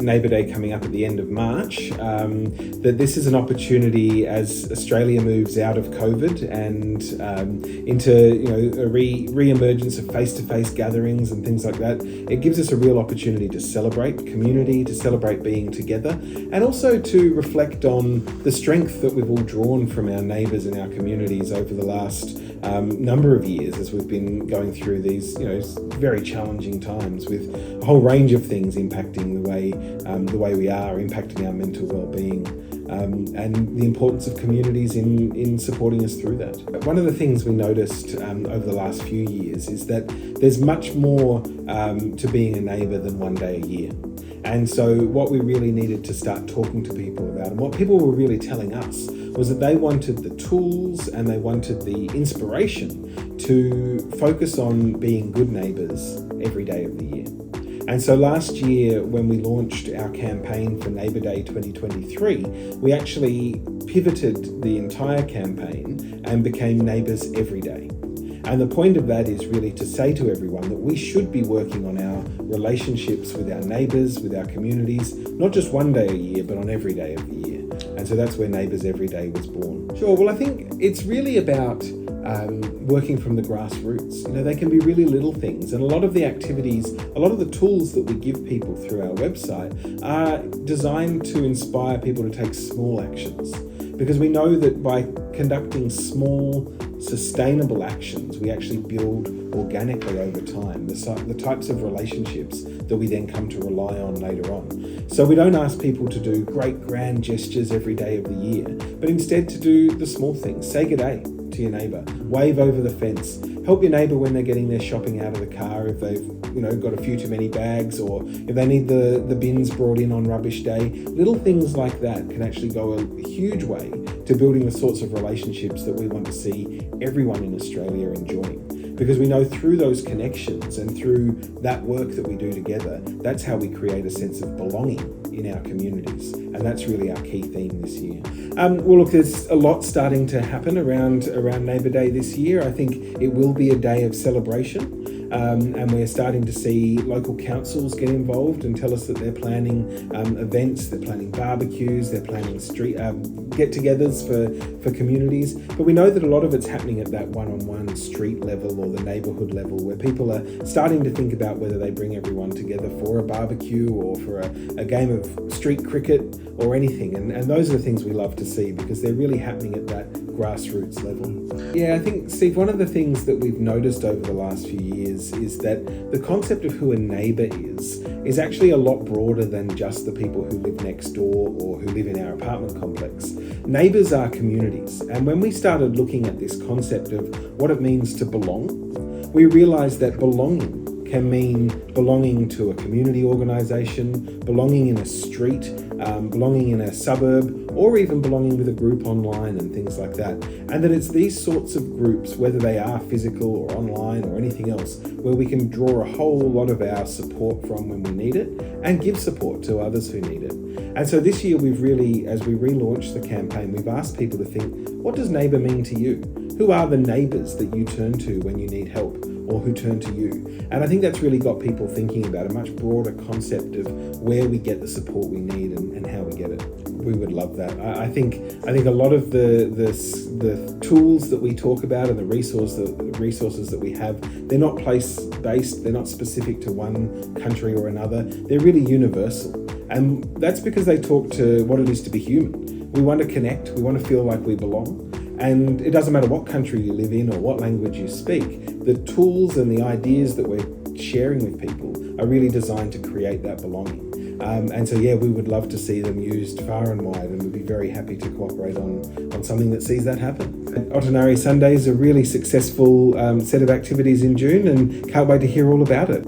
Neighbour Day coming up at the end of March, that this is an opportunity as Australia moves out of COVID and into a re-emergence of face-to-face gatherings and things like that. It gives us a real opportunity to celebrate community, to celebrate being together, and also to reflect on the strength that we've all drawn from our neighbours in our communities over the last number of years as we've been going through these very challenging times with a whole range of things impacting the way we are, impacting our mental well-being, and the importance of communities in supporting us through that. One of the things we noticed over the last few years is that there's much more to being a neighbour than one day a year. And so what we really needed to start talking to people about, and what people were really telling us, was that they wanted the tools and they wanted the inspiration to focus on being good neighbours every day of the year. And so last year, when we launched our campaign for Neighbour Day 2023, we actually pivoted the entire campaign and became Neighbours Everyday. And the point of that is really to say to everyone that we should be working on our relationships with our neighbours, with our communities, not just one day a year, but on every day of the year. And so that's where Neighbours Everyday was born. Sure, well, I think it's really about working from the grassroots. They can be really little things. And a lot of the activities, a lot of the tools that we give people through our website are designed to inspire people to take small actions. Because we know that by conducting small, sustainable actions, we actually build organically over time the types of relationships that we then come to rely on later on. So we don't ask people to do great grand gestures every day of the year, but instead to do the small things. Say good day to your neighbour, wave over the fence, help your neighbour when they're getting their shopping out of the car if they've got a few too many bags, or if they need the bins brought in on rubbish day. Little things like that can actually go a huge way to building the sorts of relationships that we want to see everyone in Australia enjoying. Because we know through those connections and through that work that we do together, that's how we create a sense of belonging in our communities. And that's really our key theme this year. Well, look, there's a lot starting to happen around Neighbour Day this year. I think it will be a day of celebration. And we're starting to see local councils get involved and tell us that they're planning events, they're planning barbecues, they're planning street get-togethers for communities. But we know that a lot of it's happening at that one-on-one street level or the neighbourhood level, where people are starting to think about whether they bring everyone together for a barbecue or for a game of street cricket or anything. And those are the things we love to see, because they're really happening at that grassroots level. Yeah, I think, Steve, one of the things that we've noticed over the last few years is that the concept of who a neighbour is actually a lot broader than just the people who live next door or who live in our apartment complex. Neighbours are communities, and when we started looking at this concept of what it means to belong, we realised that belonging can mean belonging to a community organisation, belonging in a street, belonging in a suburb, or even belonging with a group online and things like that. And that it's these sorts of groups, whether they are physical or online or anything else, where we can draw a whole lot of our support from when we need it and give support to others who need it. And so this year we've really, as we relaunch the campaign, we've asked people to think, what does neighbour mean to you? Who are the neighbours that you turn to when you need help, or who turn to you? And I think that's really got people thinking about a much broader concept of where we get the support we need and how we get it. We would love that. I think a lot of the tools that we talk about and the resources that we have, they're not place-based, they're not specific to one country or another, they're really universal. And that's because they talk to what it is to be human. We want to connect, we want to feel like we belong. And it doesn't matter what country you live in or what language you speak, the tools and the ideas that we're sharing with people are really designed to create that belonging. And so, yeah, we would love to see them used far and wide, and we'd be very happy to cooperate on something that sees that happen. O to Nari Sunday is a really successful set of activities in June, and can't wait to hear all about it.